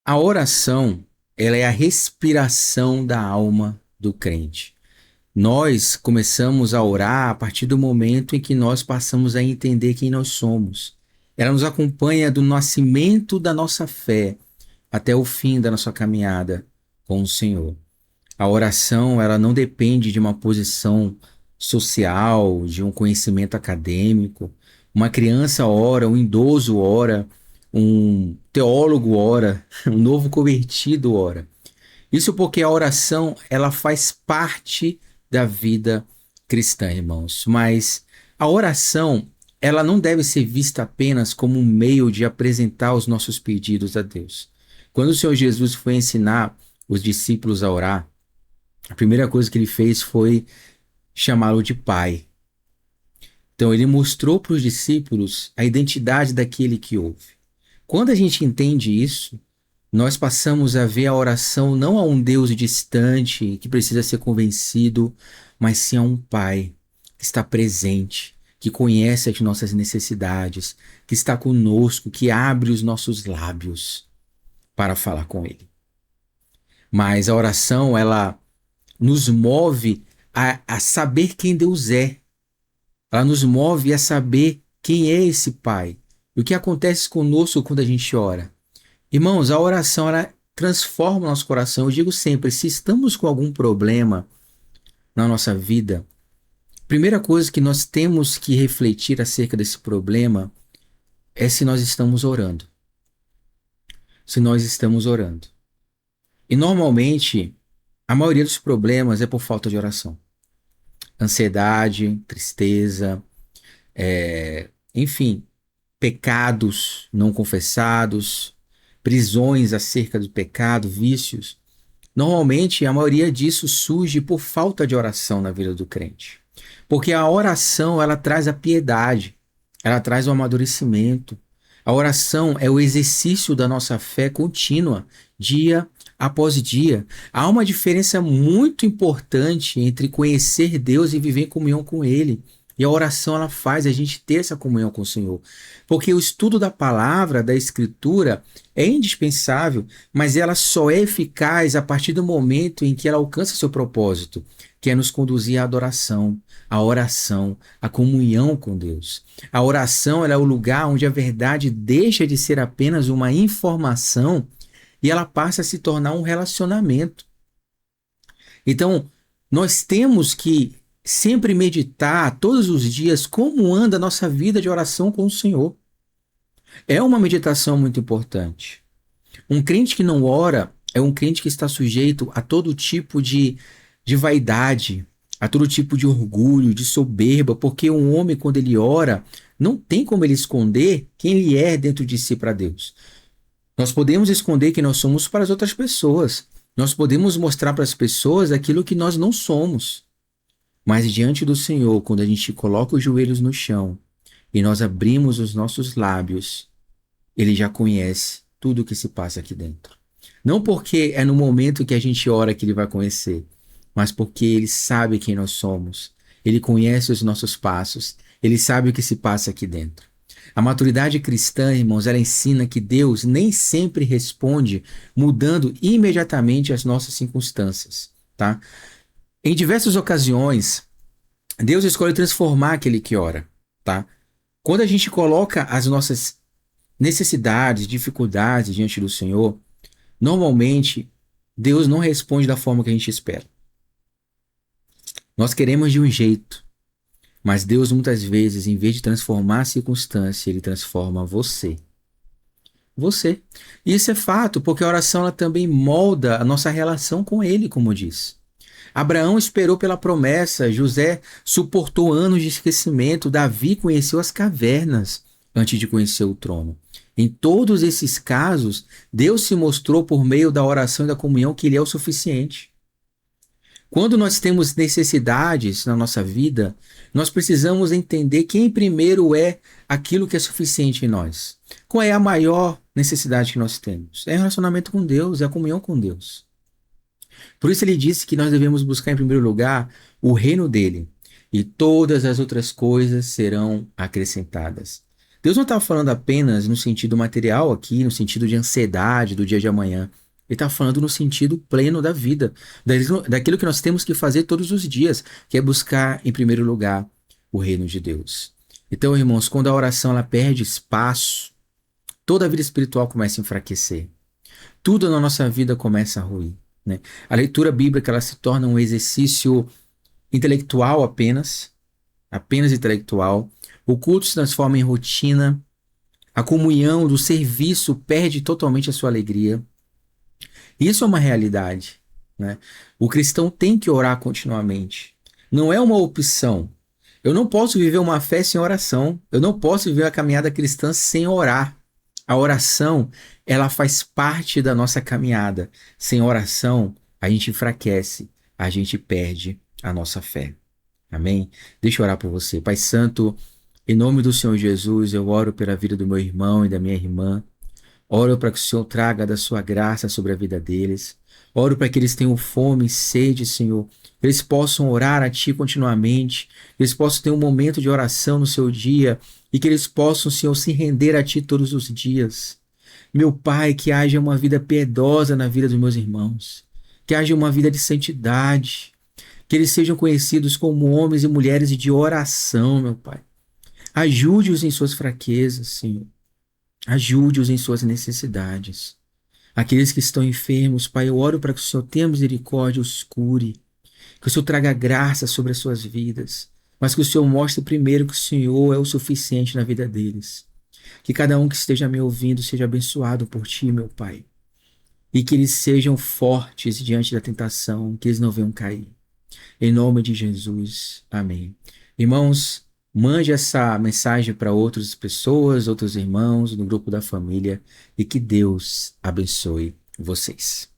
A oração, ela é a respiração da alma do crente. Nós começamos a orar a partir do momento em que nós passamos a entender quem nós somos. Ela nos acompanha do nascimento da nossa fé até o fim da nossa caminhada com o Senhor. A oração, ela não depende de uma posição social, de um conhecimento acadêmico. Uma criança ora, um idoso ora, um teólogo ora, um novo convertido ora. Isso porque a oração, ela faz parte da vida cristã, irmãos. Mas a oração, ela não deve ser vista apenas como um meio de apresentar os nossos pedidos a Deus. Quando o Senhor Jesus foi ensinar os discípulos a orar, a primeira coisa que ele fez foi chamá-lo de Pai. Então ele mostrou para os discípulos a identidade daquele que ouve. Quando a gente entende isso, nós passamos a ver a oração não a um Deus distante que precisa ser convencido, mas sim a um Pai que está presente, que conhece as nossas necessidades, que está conosco, que abre os nossos lábios para falar com Ele. Mas a oração, ela nos move a saber quem Deus é. Ela nos move a saber quem é esse Pai. E o que acontece conosco quando a gente ora? Irmãos, a oração ela transforma o nosso coração. Eu digo sempre, se estamos com algum problema na nossa vida, a primeira coisa que nós temos que refletir acerca desse problema é se nós estamos orando. Se nós estamos orando. E normalmente, a maioria dos problemas é por falta de oração. Ansiedade, tristeza, enfim, pecados não confessados, prisões acerca do pecado, vícios. Normalmente, a maioria disso surge por falta de oração na vida do crente. Porque a oração, ela traz a piedade, ela traz o amadurecimento. A oração é o exercício da nossa fé contínua, dia após dia. Há uma diferença muito importante entre conhecer Deus e viver em comunhão com Ele. E a oração ela faz a gente ter essa comunhão com o Senhor. Porque o estudo da palavra, da Escritura, é indispensável, mas ela só é eficaz a partir do momento em que ela alcança seu propósito, que é nos conduzir à adoração, à oração, à comunhão com Deus. A oração ela é o lugar onde a verdade deixa de ser apenas uma informação e ela passa a se tornar um relacionamento. Então, nós temos que sempre meditar todos os dias como anda a nossa vida de oração com o Senhor. É uma meditação muito importante. Um crente que não ora é um crente que está sujeito a todo tipo de vaidade, a todo tipo de orgulho, de soberba, porque um homem, quando ele ora, não tem como ele esconder quem ele é dentro de si para Deus. Nós podemos esconder quem nós somos para as outras pessoas. Nós podemos mostrar para as pessoas aquilo que nós não somos. Mas diante do Senhor, quando a gente coloca os joelhos no chão e nós abrimos os nossos lábios, Ele já conhece tudo o que se passa aqui dentro. Não porque é no momento que a gente ora que Ele vai conhecer, mas porque Ele sabe quem nós somos. Ele conhece os nossos passos. Ele sabe o que se passa aqui dentro. A maturidade cristã, irmãos, ela ensina que Deus nem sempre responde mudando imediatamente as nossas circunstâncias, tá? Em diversas ocasiões, Deus escolhe transformar aquele que ora, tá? Quando a gente coloca as nossas necessidades, dificuldades diante do Senhor, normalmente Deus não responde da forma que a gente espera. Nós queremos de um jeito, mas Deus muitas vezes, em vez de transformar a circunstância, Ele transforma você. Você. E isso é fato, porque a oração ela também molda a nossa relação com Ele, como diz. Abraão esperou pela promessa, José suportou anos de esquecimento, Davi conheceu as cavernas antes de conhecer o trono. Em todos esses casos, Deus se mostrou por meio da oração e da comunhão que Ele é o suficiente. Quando nós temos necessidades na nossa vida, nós precisamos entender quem primeiro é aquilo que é suficiente em nós. Qual é a maior necessidade que nós temos? É o relacionamento com Deus, é a comunhão com Deus. Por isso ele disse que nós devemos buscar em primeiro lugar o reino dele, e todas as outras coisas serão acrescentadas. Deus não está falando apenas no sentido material aqui, no sentido de ansiedade do dia de amanhã. Ele está falando no sentido pleno da vida, daquilo que nós temos que fazer todos os dias, que é buscar, em primeiro lugar, o reino de Deus. Então, irmãos, quando a oração ela perde espaço, toda a vida espiritual começa a enfraquecer. Tudo na nossa vida começa a ruir, né? A leitura bíblica ela se torna um exercício intelectual apenas intelectual. O culto se transforma em rotina. A comunhão do serviço perde totalmente a sua alegria. Isso é uma realidade, né? O cristão tem que orar continuamente. Não é uma opção. Eu não posso viver uma fé sem oração. Eu não posso viver a caminhada cristã sem orar. A oração, ela faz parte da nossa caminhada. Sem oração, a gente enfraquece, a gente perde a nossa fé. Amém? Deixa eu orar por você. Pai Santo, em nome do Senhor Jesus, eu oro pela vida do meu irmão e da minha irmã. Oro para que o Senhor traga da sua graça sobre a vida deles. Oro para que eles tenham fome e sede, Senhor. Que eles possam orar a Ti continuamente. Que eles possam ter um momento de oração no seu dia. E que eles possam, Senhor, se render a Ti todos os dias. Meu Pai, que haja uma vida piedosa na vida dos meus irmãos. Que haja uma vida de santidade. Que eles sejam conhecidos como homens e mulheres de oração, meu Pai. Ajude-os em suas fraquezas, Senhor. Ajude-os em suas necessidades. Aqueles que estão enfermos, Pai, eu oro para que o Senhor tenha misericórdia, os cure. Que o Senhor traga graça sobre as suas vidas. Mas que o Senhor mostre primeiro que o Senhor é o suficiente na vida deles. Que cada um que esteja me ouvindo seja abençoado por Ti, meu Pai. E que eles sejam fortes diante da tentação, que eles não venham cair. Em nome de Jesus. Amém. Irmãos, mande essa mensagem para outras pessoas, outros irmãos, no grupo da família, e que Deus abençoe vocês.